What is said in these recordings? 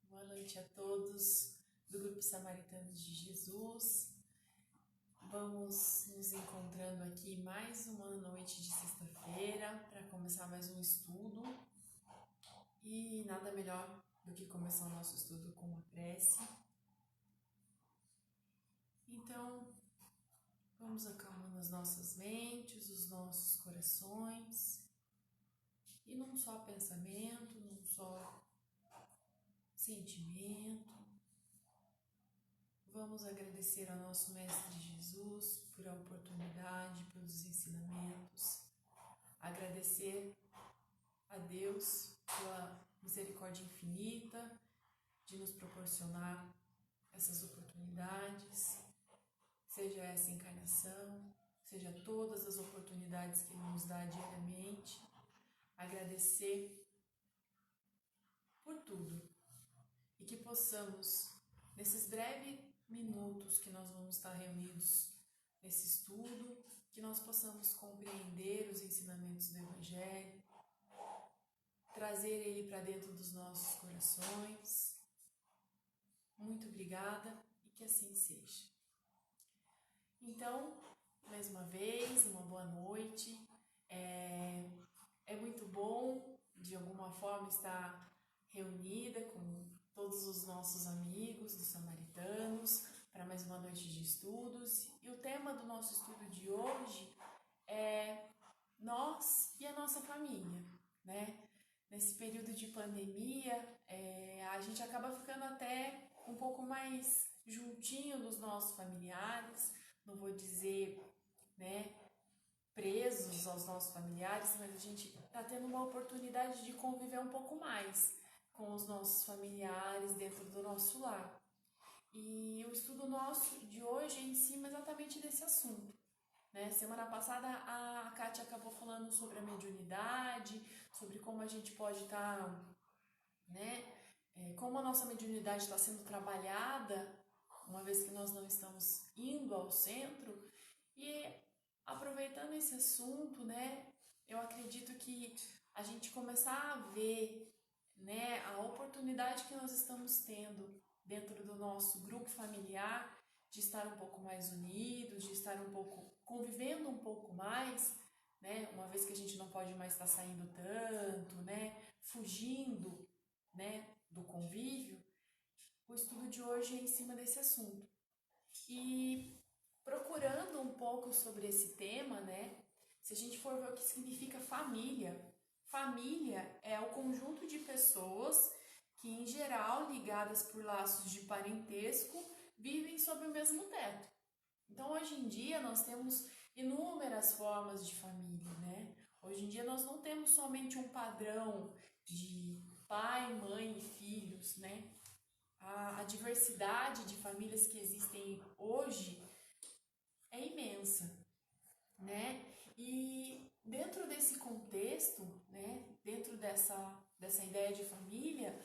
Boa noite a todos do Grupo Samaritanos de Jesus. Vamos nos encontrando aqui mais uma noite de sexta-feira para começar mais um estudo. E nada melhor do que começar o nosso estudo com uma prece. Então, vamos acalmando as nossas mentes, os nossos corações. E num só pensamento, num só sentimento, vamos agradecer ao nosso Mestre Jesus por a oportunidade, pelos ensinamentos, agradecer a Deus pela misericórdia infinita de nos proporcionar essas oportunidades, seja essa encarnação, seja todas as oportunidades que Ele nos dá diariamente, agradecer por tudo e que possamos, nesses breves minutos que nós vamos estar reunidos nesse estudo, que nós possamos compreender os ensinamentos do Evangelho, trazer ele para dentro dos nossos corações. Muito obrigada e que assim seja. Então, mais uma vez, uma boa noite. É muito bom, de alguma forma, estar reunida com todos os nossos amigos dos samaritanos para mais uma noite de estudos. E o tema do nosso estudo de hoje é nós e a nossa família, né? Nesse período de pandemia, a gente acaba ficando até um pouco mais juntinho dos nossos familiares, não vou dizer, né, presos aos nossos familiares, mas a gente está tendo uma oportunidade de conviver um pouco mais com os nossos familiares dentro do nosso lar. E o estudo nosso de hoje é em cima exatamente desse assunto, né? Semana passada a Kátia acabou falando sobre a mediunidade, sobre como a gente pode estar, né, como a nossa mediunidade está sendo trabalhada, uma vez que nós não estamos indo ao centro. E aproveitando esse assunto, né, eu acredito que a gente começar a ver, né, a oportunidade que nós estamos tendo dentro do nosso grupo familiar, de estar um pouco mais unidos, de estar um pouco, convivendo um pouco mais, né, uma vez que a gente não pode mais estar saindo tanto, né, fugindo, né, do convívio. O estudo de hoje é em cima desse assunto. E procurando um pouco sobre esse tema, né, se a gente for ver o que significa família, família é o conjunto de pessoas que, em geral, ligadas por laços de parentesco, vivem sob o mesmo teto. Então, hoje em dia, nós temos inúmeras formas de família, né? Hoje em dia, nós não temos somente um padrão de pai, mãe e filhos, né? A diversidade de famílias que existem hoje é imensa, né? E dentro desse contexto, né, dentro dessa ideia de família,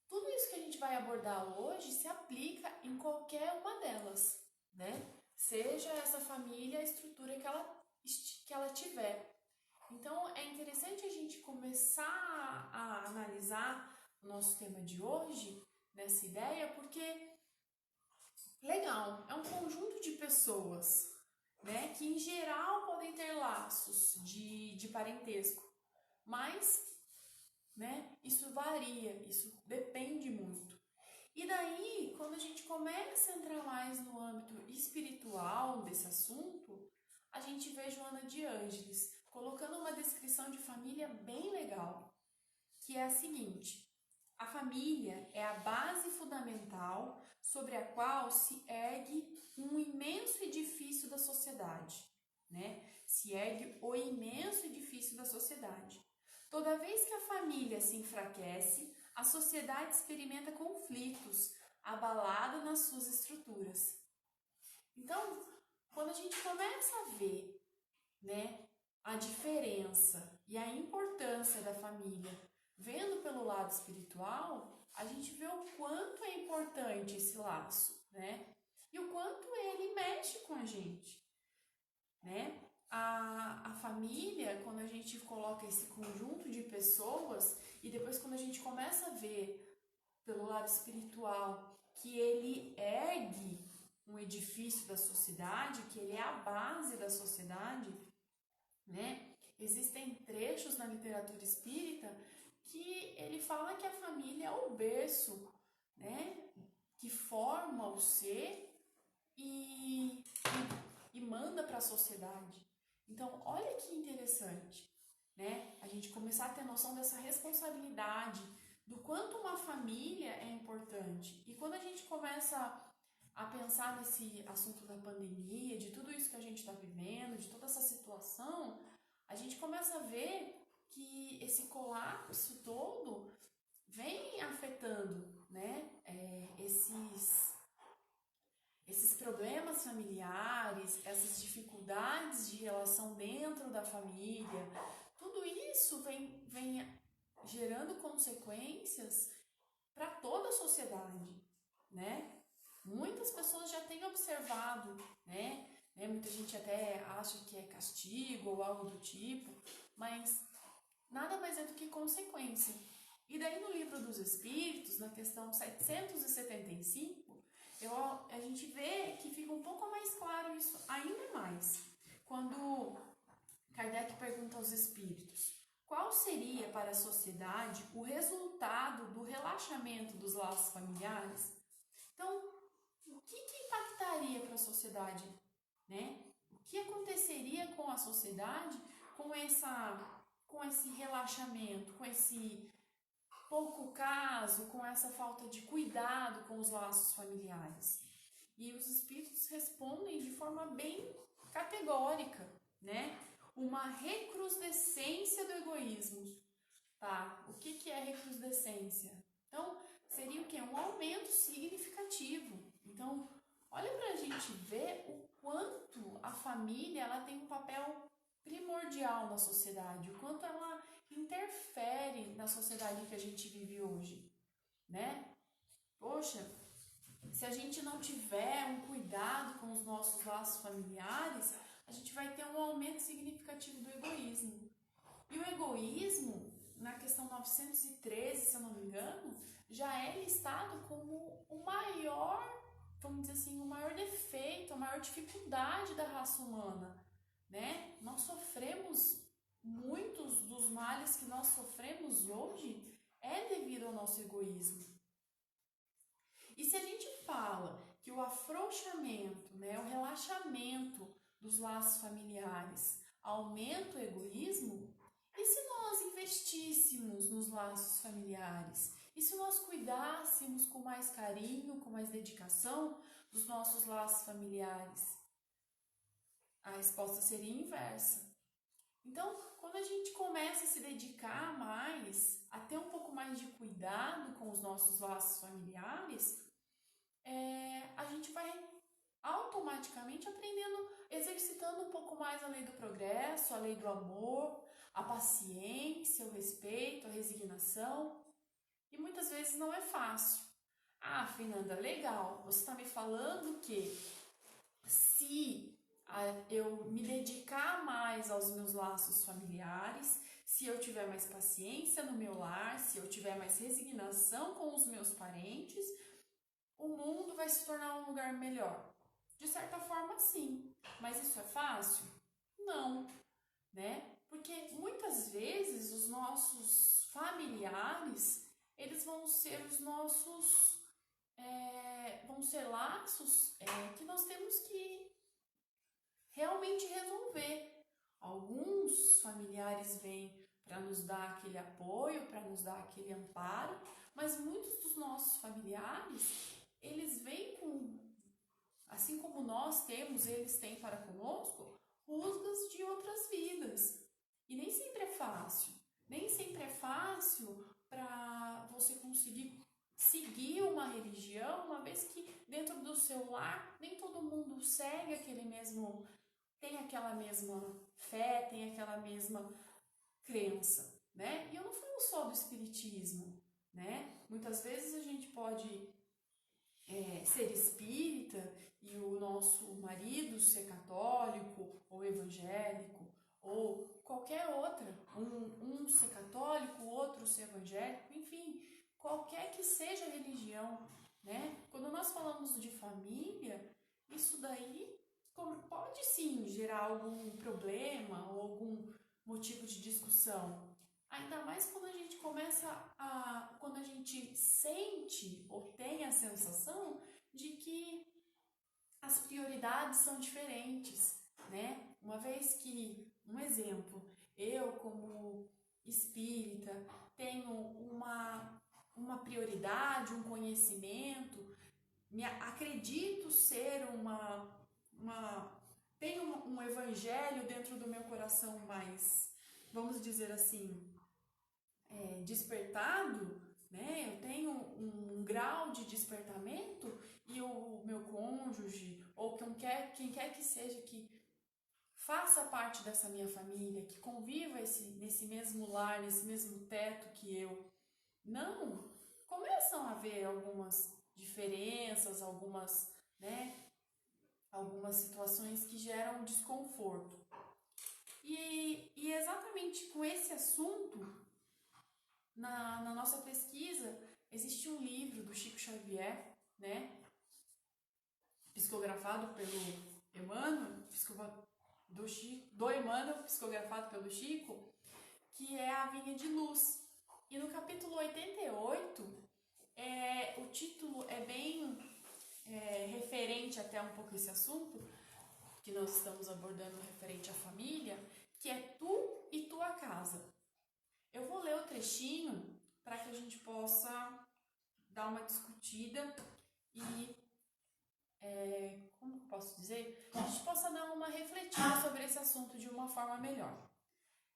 tudo isso que a gente vai abordar hoje se aplica em qualquer uma delas, né? Seja essa família a estrutura que ela tiver. Então, é interessante a gente começar a analisar o nosso tema de hoje, nessa ideia, porque, legal, é um conjunto de pessoas, né, que em geral podem ter laços de parentesco, mas, né, isso varia, isso depende muito. E daí, quando a gente começa a entrar mais no âmbito espiritual desse assunto, a gente vê Joana de Ângeles colocando uma descrição de família bem legal, que é a seguinte: a família é a base fundamental sobre a qual se ergue um imenso edifício da sociedade, né? Se ergue o imenso edifício da sociedade. Toda vez que a família se enfraquece, a sociedade experimenta conflitos, abalada nas suas estruturas. Então, quando a gente começa a ver, né, a diferença e a importância da família, vendo pelo lado espiritual, a gente vê o quanto é importante esse laço, né? E o quanto ele mexe com a gente, né? a família, quando a gente coloca esse conjunto de pessoas e depois quando a gente começa a ver pelo lado espiritual que ele ergue um edifício da sociedade, que ele é a base da sociedade, né? Existem trechos na literatura espírita que ele fala que a família é o berço, né? Que forma o ser e manda para a sociedade. Então, olha que interessante, né? A gente começar a ter noção dessa responsabilidade, do quanto uma família é importante. E quando a gente começa a pensar nesse assunto da pandemia, de tudo isso que a gente está vivendo, de toda essa situação, a gente começa a ver que esse colapso todo vem afetando, né, esses problemas familiares, essas dificuldades de relação dentro da família, tudo isso vem gerando consequências para toda a sociedade, né? Muitas pessoas já têm observado, né? Muita gente até acha que é castigo ou algo do tipo, mas nada mais é do que consequência. E daí no Livro dos Espíritos, na questão 775, a gente vê que fica um pouco mais claro isso ainda mais. Quando Kardec pergunta aos espíritos qual seria para a sociedade o resultado do relaxamento dos laços familiares, então, o que impactaria para a sociedade, né? O que aconteceria com a sociedade com esse relaxamento, com esse pouco caso, com essa falta de cuidado com os laços familiares? E os espíritos respondem de forma bem categórica, né? Uma recrudescência do egoísmo. Tá? O que é recrudescência? Então, seria o quê? Um aumento significativo. Então, olha para a gente ver o quanto a família ela tem um papel primordial na sociedade, o quanto ela interfere na sociedade que a gente vive hoje, né? Poxa, se a gente não tiver um cuidado com os nossos laços familiares, a gente vai ter um aumento significativo do egoísmo. E o egoísmo, na questão 913, se eu não me engano, já é listado como o maior, vamos dizer assim, o maior defeito, a maior dificuldade da raça humana, né? Nós sofremos, muitos dos males que nós sofremos hoje é devido ao nosso egoísmo. E se a gente fala que o afrouxamento, né, o relaxamento dos laços familiares aumenta o egoísmo, e se nós investíssemos nos laços familiares? E se nós cuidássemos com mais carinho, com mais dedicação dos nossos laços familiares? A resposta seria inversa. Então, quando a gente começa a se dedicar mais, a ter um pouco mais de cuidado com os nossos laços familiares, a gente vai automaticamente aprendendo, exercitando um pouco mais a lei do progresso, a lei do amor, a paciência, o respeito, a resignação. E muitas vezes não é fácil. Ah, Fernanda, legal, você está me falando que se eu me dedicar mais aos meus laços familiares, se eu tiver mais paciência no meu lar, se eu tiver mais resignação com os meus parentes, o mundo vai se tornar um lugar melhor. De certa forma, sim. Mas isso é fácil? Não, né? Porque muitas vezes os nossos familiares, eles vão ser os nossos, vão ser laços que nós temos que realmente resolver. Alguns familiares vêm para nos dar aquele apoio, para nos dar aquele amparo, mas muitos dos nossos familiares, eles vêm com, assim como nós temos, eles têm para conosco, rusgas de outras vidas. E nem sempre é fácil. Nem sempre é fácil para você conseguir seguir uma religião, uma vez que dentro do seu lar nem todo mundo segue aquele mesmo, tem aquela mesma fé, tem aquela mesma crença, né? E eu não falo só do espiritismo, né? Muitas vezes a gente pode ser espírita e o nosso marido ser católico ou evangélico, ou qualquer outra, um ser católico, o outro ser evangélico, enfim, qualquer que seja a religião, né? Quando nós falamos de família, isso daí pode sim gerar algum problema ou algum motivo de discussão. Ainda mais quando a gente quando a gente sente ou tem a sensação de que as prioridades são diferentes, né? Uma vez que, um exemplo, eu como espírita tenho uma prioridade, um conhecimento, acredito ser tenho um evangelho dentro do meu coração mais, vamos dizer assim, despertado, né? Eu tenho um grau de despertamento e o meu cônjuge ou quem quer que seja que faça parte dessa minha família, que conviva nesse mesmo lar, nesse mesmo teto que eu, não começam a haver algumas diferenças, algumas situações que geram desconforto. E exatamente com esse assunto, na nossa pesquisa, existe um livro do Chico Xavier, né, psicografado pelo Emmanuel, do Emmanuel, psicografado pelo Chico, que é A Vinha de Luz. E no capítulo 88, o título é bem referente até um pouco esse assunto que nós estamos abordando referente à família, que é Tu e Tua Casa. Eu vou ler o trechinho para que a gente possa dar uma discutida e, como posso dizer, a gente possa dar uma refletida sobre esse assunto de uma forma melhor.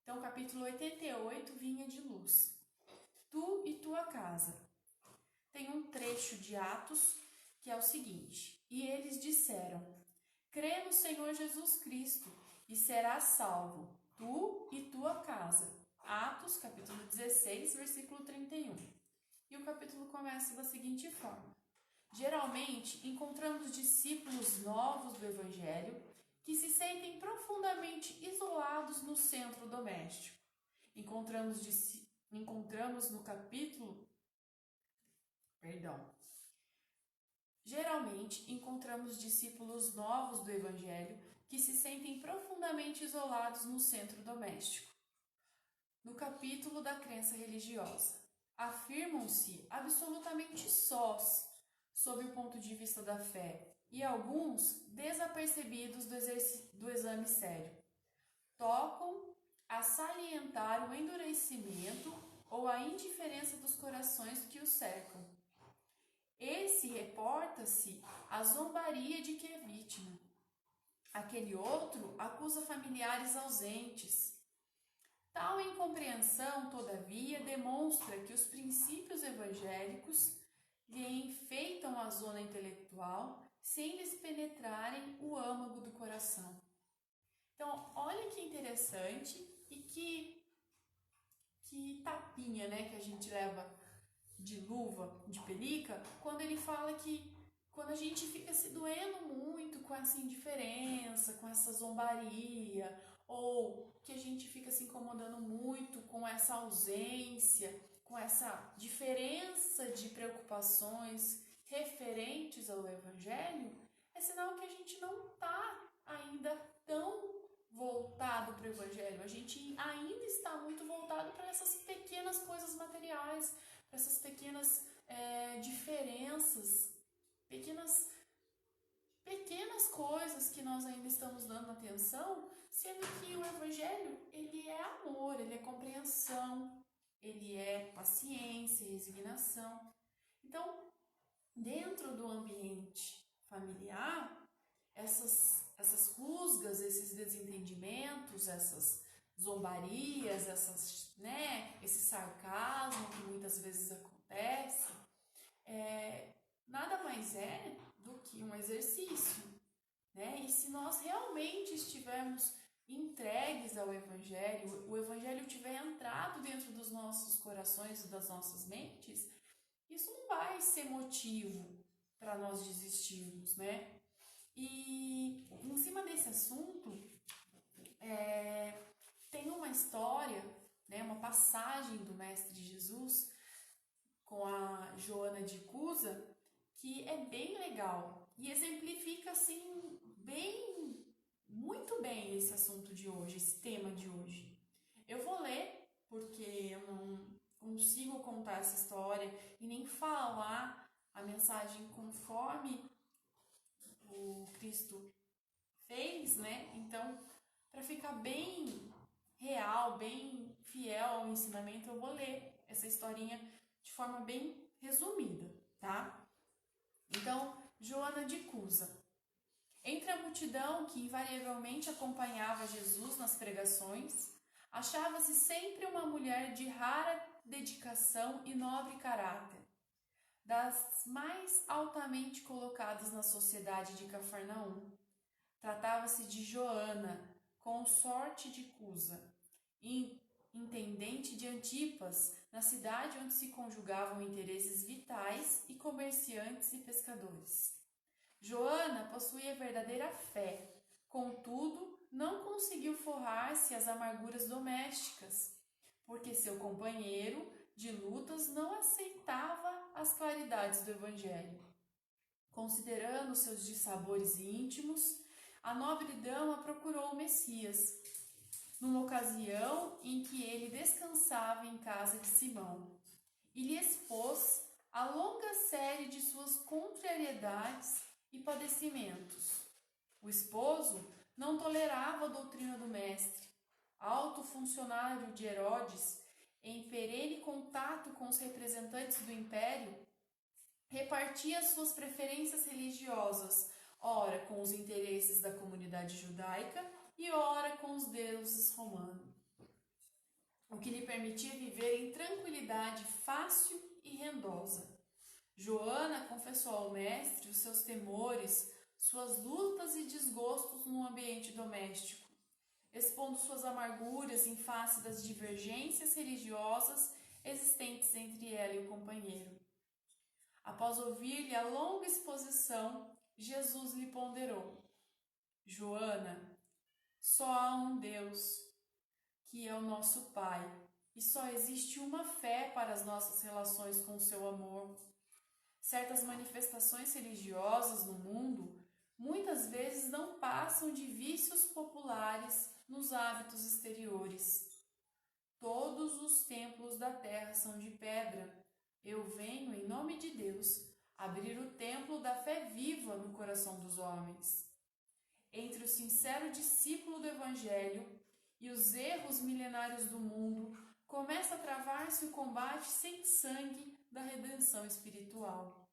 Então, capítulo 88, Vinha de Luz. Tu e Tua Casa. Tem um trecho de Atos que é o seguinte: E eles disseram: Crê no Senhor Jesus Cristo e serás salvo, tu e tua casa. Atos, capítulo 16, versículo 31. E o capítulo começa da seguinte forma: Geralmente, encontramos discípulos novos do Evangelho que se sentem profundamente isolados no centro doméstico. Geralmente, encontramos discípulos novos do Evangelho que se sentem profundamente isolados no centro doméstico. No capítulo da crença religiosa, afirmam-se absolutamente sós sob o ponto de vista da fé e alguns desapercebidos do exame sério. Tocam a salientar o endurecimento ou a indiferença dos corações que os cercam. Esse reporta-se à zombaria de que é vítima. Aquele outro acusa familiares ausentes. Tal incompreensão, todavia, demonstra que os princípios evangélicos lhe enfeitam a zona intelectual sem lhes penetrarem o âmago do coração. Então, olha que interessante e que tapinha, né, que a gente leva de luva, de pelica, quando ele fala que quando a gente fica se doendo muito com essa indiferença, com essa zombaria, ou que a gente fica se incomodando muito com essa ausência, com essa diferença de preocupações referentes ao Evangelho, é sinal que a gente não está ainda tão voltado para o Evangelho. A gente ainda está muito voltado para essas pequenas coisas materiais, para essas pequenas diferenças, pequenas coisas que nós ainda estamos dando atenção, sendo que o Evangelho, ele é amor, ele é compreensão, ele é paciência, resignação. Então, dentro do ambiente familiar, essas rusgas, esses desentendimentos, essas zombarias, esse sarcasmo que muitas vezes acontece, nada mais é do que um exercício, né? E se nós realmente estivermos entregues ao Evangelho, o Evangelho tiver entrado dentro dos nossos corações e das nossas mentes, isso não vai ser motivo para nós desistirmos, né? E em cima desse assunto, tem uma história, né, uma passagem do Mestre Jesus com a Joana de Cusa, que é bem legal e exemplifica assim muito bem esse assunto de hoje, esse tema de hoje. Eu vou ler porque eu não consigo contar essa história e nem falar a mensagem conforme o Cristo fez, né? Então, para ficar bem real, bem fiel ao ensinamento, eu vou ler essa historinha de forma bem resumida, tá? Então, Joana de Cusa. Entre a multidão que invariavelmente acompanhava Jesus nas pregações, achava-se sempre uma mulher de rara dedicação e nobre caráter, das mais altamente colocadas na sociedade de Cafarnaum. Tratava-se de Joana, consorte de Cusa, intendente de Antipas, na cidade onde se conjugavam interesses vitais e comerciantes e pescadores. Joana possuía verdadeira fé, contudo, não conseguiu forrar-se às amarguras domésticas, porque seu companheiro de lutas não aceitava as claridades do Evangelho. Considerando seus dissabores íntimos, a nobre dama procurou o Messias, numa ocasião em que ele descansava em casa de Simão, e lhe expôs a longa série de suas contrariedades e padecimentos. O esposo não tolerava a doutrina do mestre. Alto funcionário de Herodes, em perene contato com os representantes do império, repartia suas preferências religiosas, ora com os interesses da comunidade judaica e ora com os deuses romanos, o que lhe permitia viver em tranquilidade fácil e rendosa. Joana confessou ao mestre os seus temores, suas lutas e desgostos no ambiente doméstico, expondo suas amarguras em face das divergências religiosas existentes entre ela e o companheiro. Após ouvir-lhe a longa exposição, Jesus lhe ponderou: Joana, só há um Deus, que é o nosso Pai, e só existe uma fé para as nossas relações com o seu amor. Certas manifestações religiosas no mundo muitas vezes não passam de vícios populares nos hábitos exteriores. Todos os templos da terra são de pedra. Eu venho, em nome de Deus, abrir o templo da fé viva no coração dos homens. Entre o sincero discípulo do Evangelho e os erros milenários do mundo, começa a travar-se o combate sem sangue da redenção espiritual.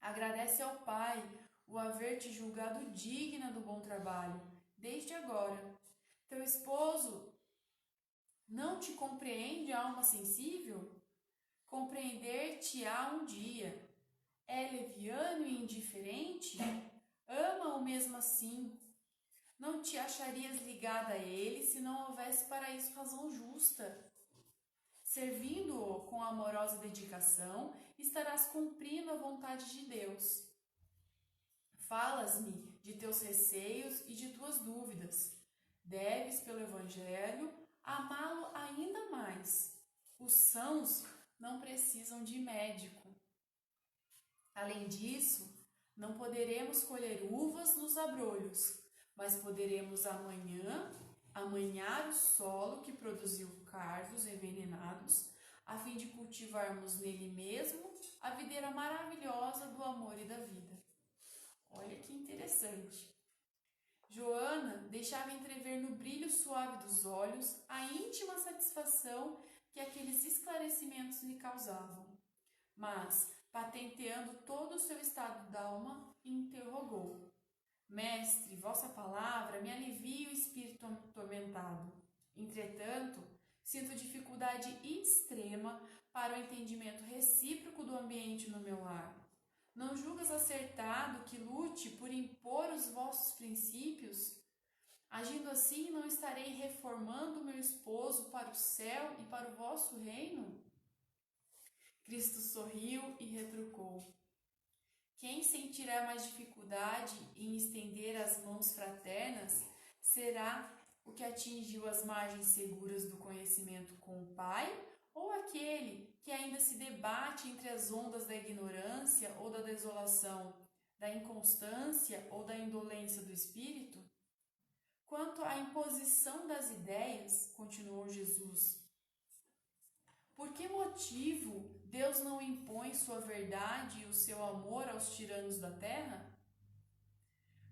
Agradece ao Pai o haver te julgado digna do bom trabalho, desde agora. Teu esposo não te compreende, alma sensível? Compreender-te-á um dia. É leviano e indiferente? Ama-o mesmo assim. Não te acharias ligada a ele se não houvesse para isso razão justa. Servindo-o com amorosa dedicação, estarás cumprindo a vontade de Deus. Falas-me de teus receios e de tuas dúvidas. Deves, pelo Evangelho, amá-lo ainda mais. Os sãos não precisam de médico. Além disso, não poderemos colher uvas nos abrolhos, mas poderemos amanhar o solo que produziu cardos envenenados, a fim de cultivarmos nele mesmo a videira maravilhosa do amor e da vida. Olha que interessante. Joana deixava entrever no brilho suave dos olhos a íntima satisfação que aqueles esclarecimentos lhe causavam. Mas, patenteando todo o seu estado d'alma, interrogou: Mestre, vossa palavra me alivia o espírito atormentado. Entretanto, sinto dificuldade extrema para o entendimento recíproco do ambiente no meu lar. Não julgas acertado que lute por impor os vossos princípios? Agindo assim, não estarei reformando meu esposo para o céu e para o vosso reino? Cristo sorriu e retrucou: Quem sentirá mais dificuldade em estender as mãos fraternas será o que atingiu as margens seguras do conhecimento com o Pai, ou aquele que ainda se debate entre as ondas da ignorância ou da desolação, da inconstância ou da indolência do espírito? Quanto à imposição das ideias, continuou Jesus, por que motivo Deus não impõe sua verdade e o seu amor aos tiranos da terra?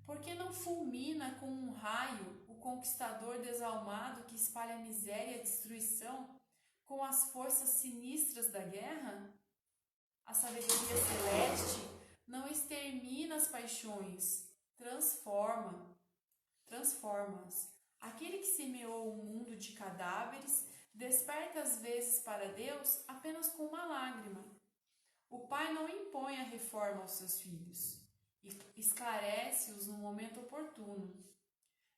Por que não fulmina com um raio o conquistador desalmado que espalha miséria e destruição com as forças sinistras da guerra? A sabedoria celeste não extermina as paixões, transforma-as. Aquele que semeou um mundo de cadáveres desperta às vezes para Deus apenas com uma lágrima. O pai não impõe a reforma aos seus filhos, esclarece-os no momento oportuno.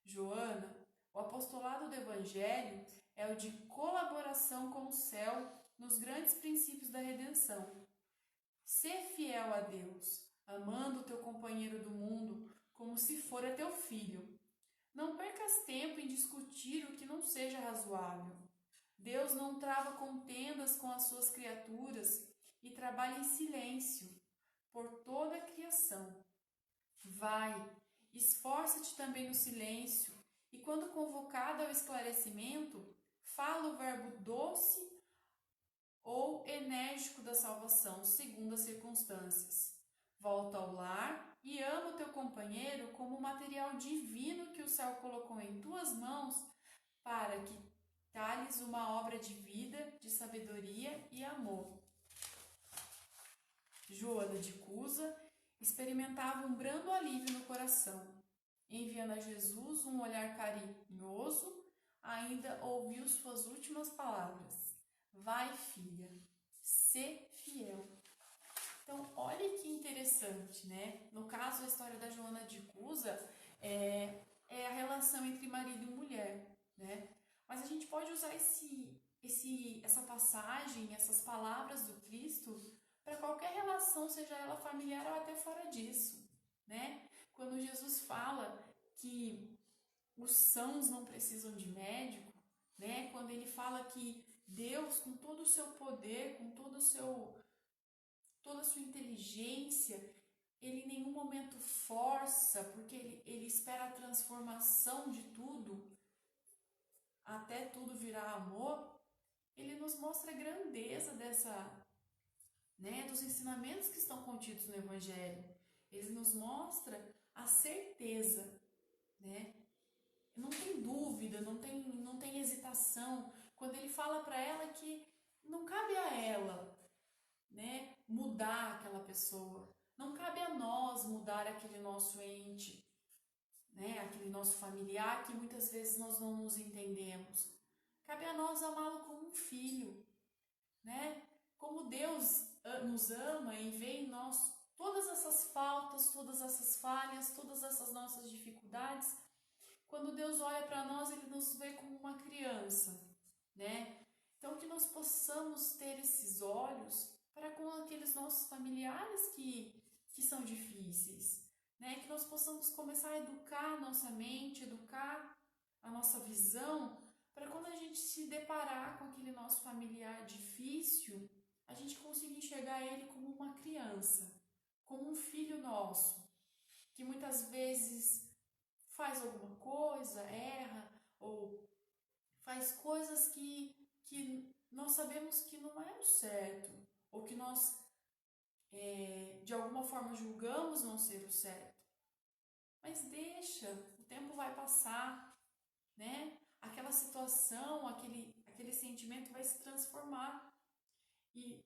Joana, o apostolado do Evangelho é o de colaboração com o céu nos grandes princípios da redenção. Sê fiel a Deus, amando o teu companheiro do mundo como se fora teu filho. Não percas tempo em discutir o que não seja razoável. Deus não trava contendas com as suas criaturas e trabalha em silêncio por toda a criação. Vai, esforça-te também no silêncio, e quando convocado ao esclarecimento, fala o verbo doce ou enérgico da salvação, segundo as circunstâncias. Volta ao lar e ama o teu companheiro como o material divino que o céu colocou em tuas mãos para que talhes uma obra de vida, de sabedoria e amor. Joana de Cusa experimentava um brando alívio no coração. Enviando a Jesus um olhar carinhoso, ainda ouviu suas últimas palavras. Vai, filha, sê fiel. Então, olha que interessante, né? No caso, a história da Joana de Cusa é a relação entre marido e mulher, né? Mas a gente pode usar essa passagem, essas palavras do Cristo para qualquer relação, seja ela familiar ou até fora disso, né? Quando Jesus fala que os sãos não precisam de médico, né? Quando ele fala que Deus, com todo o seu poder, com toda a sua inteligência, ele em nenhum momento força, porque ele espera a transformação de tudo, até tudo virar amor. Ele nos mostra a grandeza dos ensinamentos que estão contidos no Evangelho. Ele nos mostra a certeza, né? Não tem dúvida, não tem hesitação. Quando ele fala para ela que não cabe a ela, né, mudar aquela pessoa. Não cabe a nós mudar aquele nosso ente, né, aquele nosso familiar que muitas vezes nós não nos entendemos. Cabe a nós amá-lo como um filho, né? Como Deus nos ama e vê em nós todas essas faltas, todas essas falhas, todas essas nossas dificuldades. Quando Deus olha para nós, Ele nos vê como uma criança, né? Então, que nós possamos ter esses olhos para com aqueles nossos familiares que são difíceis, né? Que nós possamos começar a educar a nossa mente, educar a nossa visão, para quando a gente se deparar com aquele nosso familiar difícil, a gente conseguir enxergar ele como uma criança, como um filho nosso, que muitas vezes faz alguma coisa, erra, ou faz coisas que nós sabemos que não é o certo, ou que nós de alguma forma julgamos não ser o certo. Mas deixa, o tempo vai passar, né? Aquela situação, aquele sentimento vai se transformar. E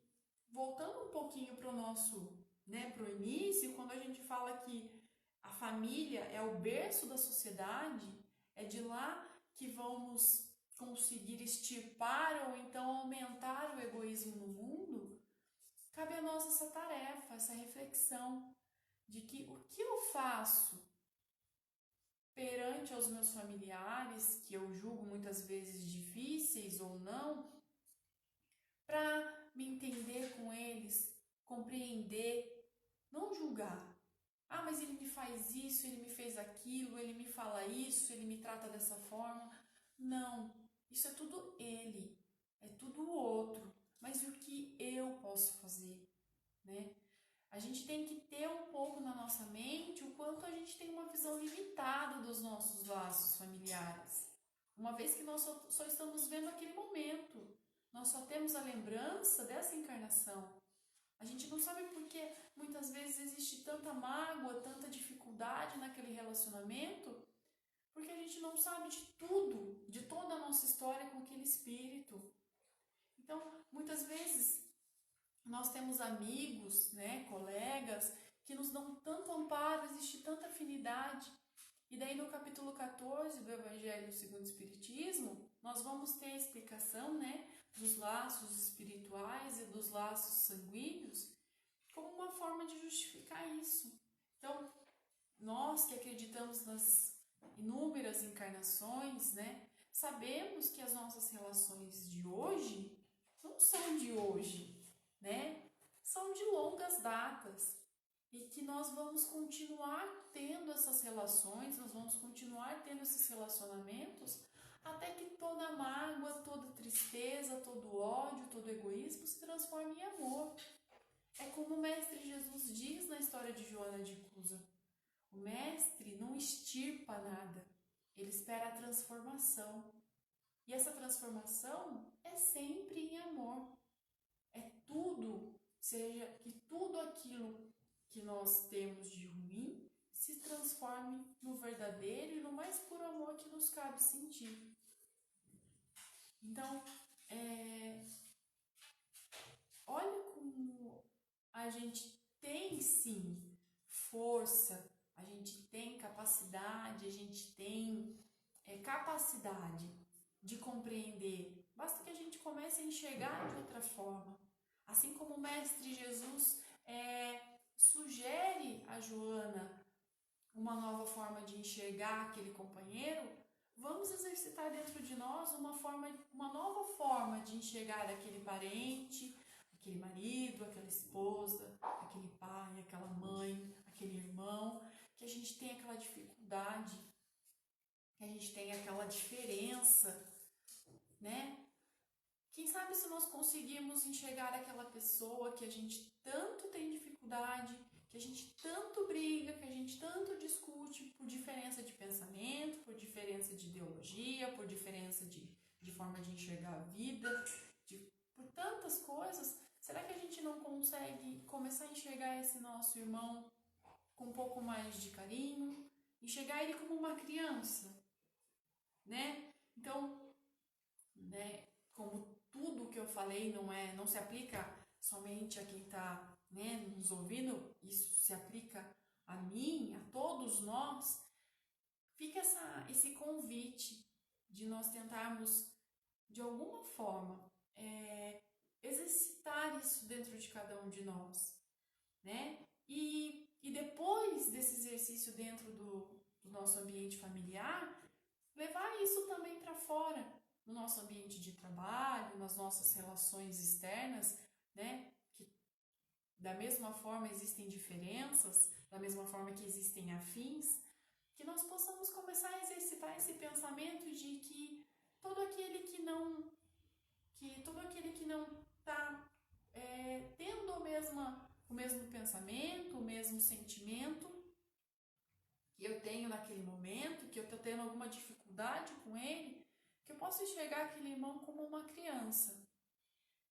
voltando um pouquinho para o nosso, né, para o início, quando a gente fala que a família é o berço da sociedade, é de lá que vamos conseguir extirpar ou então aumentar o egoísmo no mundo, cabe a nós essa tarefa, essa reflexão de que o que eu faço perante aos meus familiares, que eu julgo muitas vezes difíceis ou não, para me entender com eles, compreender, Não julgar. Ah, mas ele me faz isso, ele me fez aquilo, ele me fala isso, ele me trata dessa forma. Não, isso é tudo ele, é tudo o outro. Mas e o que eu posso fazer, né? A gente tem que ter um pouco na nossa mente o quanto a gente tem uma visão limitada dos nossos laços familiares. Uma vez que nós só estamos vendo aquele momento, nós só temos a lembrança dessa encarnação. A gente não sabe por que muitas vezes existe tanta mágoa, tanta dificuldade naquele relacionamento, porque a gente não sabe de tudo, de toda a nossa história com aquele espírito. Então, muitas vezes, nós temos amigos, né, colegas, que nos dão tanto amparo, existe tanta afinidade. E daí no capítulo 14 do Evangelho segundo o Espiritismo, nós vamos ter a explicação, né, dos laços espirituais e dos laços sanguíneos como uma forma de justificar isso. Então, nós que acreditamos nas inúmeras encarnações, né, sabemos que as nossas relações de hoje não são de hoje, né? São de longas datas e que nós vamos continuar tendo essas relações, nós vamos continuar tendo esses relacionamentos até que toda mágoa, toda tristeza, todo ódio, todo egoísmo se transforme em amor. É como o Mestre Jesus diz na história de Joana de Cusa. O Mestre não extirpa nada, ele espera a transformação. E essa transformação é sempre em amor. É tudo, seja que tudo aquilo que nós temos de ruim se transforme no verdadeiro e no mais puro amor que nos cabe sentir. Então, olha como a gente tem sim força, a gente tem capacidade, a gente tem capacidade de compreender. Basta que a gente comece a enxergar de outra forma. Assim como o Mestre Jesus sugere a Joana uma nova forma de enxergar aquele companheiro, vamos exercitar dentro de nós uma nova forma de enxergar aquele parente, aquele marido, aquela esposa, aquele pai, aquela mãe, aquele irmão, que a gente tem aquela dificuldade, que a gente tem aquela diferença, né? Quem sabe se nós conseguirmos enxergar aquela pessoa que a gente tanto tem dificuldade, que a gente tanto briga, que a gente tanto discute por diferença de pensamento, por diferença de ideologia, por diferença de forma de enxergar a vida, por tantas coisas, será que a gente não consegue começar a enxergar esse nosso irmão com um pouco mais de carinho, enxergar ele como uma criança, né? Então, né, como tudo que eu falei não se aplica somente a quem está, né, nos ouvindo, isso se aplica a mim, a todos nós, fica esse convite de nós tentarmos, de alguma forma, exercitar isso dentro de cada um de nós, né? E depois desse exercício dentro do nosso ambiente familiar, levar isso também para fora, no nosso ambiente de trabalho, nas nossas relações externas, né? Que da mesma forma existem diferenças, da mesma forma que existem afins, que nós possamos começar a exercitar esse pensamento de que todo aquele que não está tendo o mesmo pensamento, o mesmo sentimento que eu tenho naquele momento, que eu estou tendo alguma dificuldade com ele, que eu possa enxergar aquele irmão como uma criança,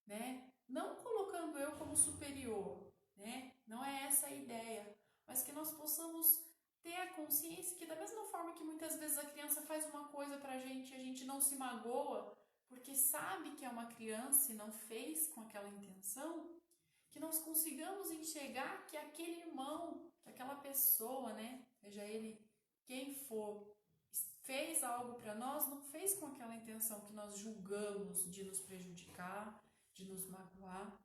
né? Não colocando eu como superior, né? Não é essa a ideia, mas que nós possamos ter a consciência que da mesma forma que muitas vezes a criança faz uma coisa pra gente e a gente não se magoa, porque sabe que é uma criança e não fez com aquela intenção, que nós consigamos enxergar que aquele irmão, que aquela pessoa, né? Seja ele quem for, fez algo para nós, não fez com aquela intenção que nós julgamos de nos prejudicar, de nos magoar.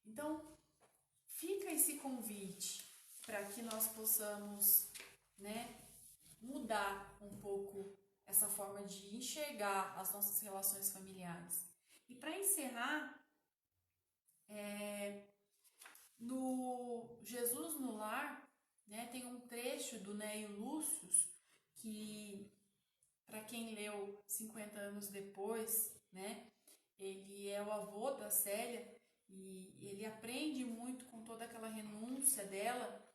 Então, fica esse convite para que nós possamos, né, mudar um pouco essa forma de enxergar as nossas relações familiares. E para encerrar, tem um trecho do Neio Lúcius que, para quem leu 50 anos depois, né, ele é o avô da Célia e ele aprende muito com toda aquela renúncia dela.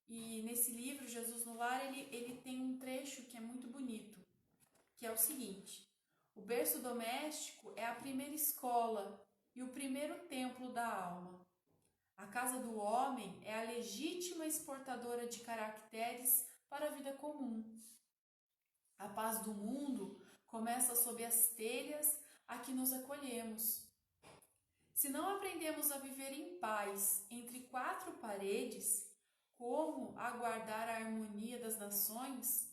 E nesse livro, Jesus no Lar, ele tem um trecho que é muito bonito, que é o seguinte: o berço doméstico é a primeira escola e o primeiro templo da alma. A casa do homem é a legítima exportadora de caracteres para a vida comum. A paz do mundo começa sob as telhas a que nos acolhemos. Se não aprendemos a viver em paz entre quatro paredes, como aguardar a harmonia das nações?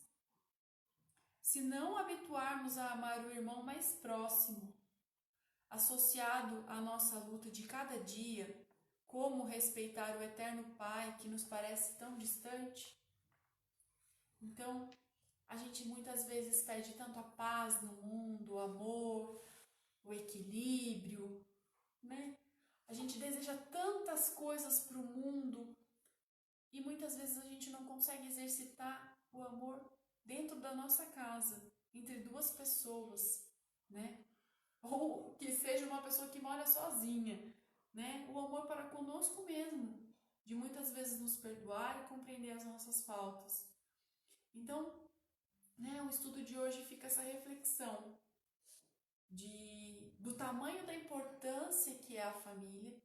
Se não habituarmos a amar o irmão mais próximo, associado à nossa luta de cada dia, como respeitar o eterno Pai que nos parece tão distante? Então, a gente muitas vezes pede tanto a paz no mundo, o amor, o equilíbrio, né? A gente deseja tantas coisas para o mundo e muitas vezes a gente não consegue exercitar o amor dentro da nossa casa, entre duas pessoas, né? Ou que seja uma pessoa que mora sozinha, né? O amor para conosco mesmo, de muitas vezes nos perdoar e compreender as nossas faltas. Então, né, o estudo de hoje fica essa reflexão do tamanho da importância que é a família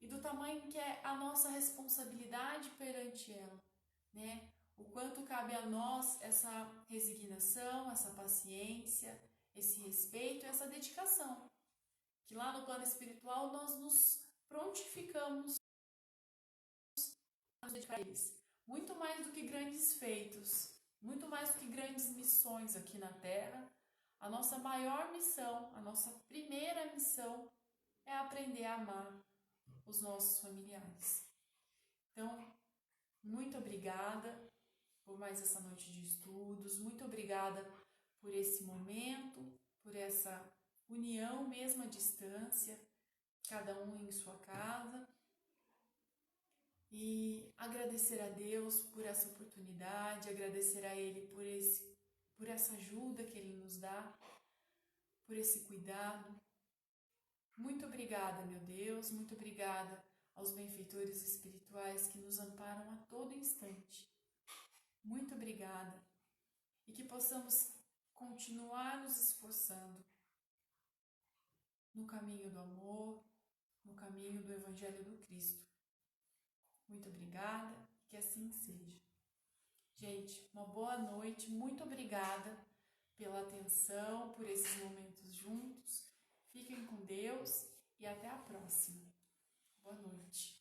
e do tamanho que é a nossa responsabilidade perante ela, né? O quanto cabe a nós essa resignação, essa paciência, esse respeito, essa dedicação. Que lá no plano espiritual nós nos prontificamos a nos dedicar a eles. Muito mais do que grandes feitos, muito mais do que grandes missões aqui na Terra, a nossa maior missão, a nossa primeira missão é aprender a amar os nossos familiares. Então, muito obrigada por mais essa noite de estudos, muito obrigada por esse momento, por essa união mesmo à distância, cada um em sua casa, e agradecer a Deus por essa oportunidade, agradecer a Ele por essa ajuda que Ele nos dá, por esse cuidado. Muito obrigada, meu Deus, muito obrigada aos benfeitores espirituais que nos amparam a todo instante. Muito obrigada e que possamos continuar nos esforçando no caminho do amor, no caminho do Evangelho do Cristo. Muito obrigada, que assim seja. Gente, uma boa noite, muito obrigada pela atenção, por esses momentos juntos. Fiquem com Deus e até a próxima. Boa noite.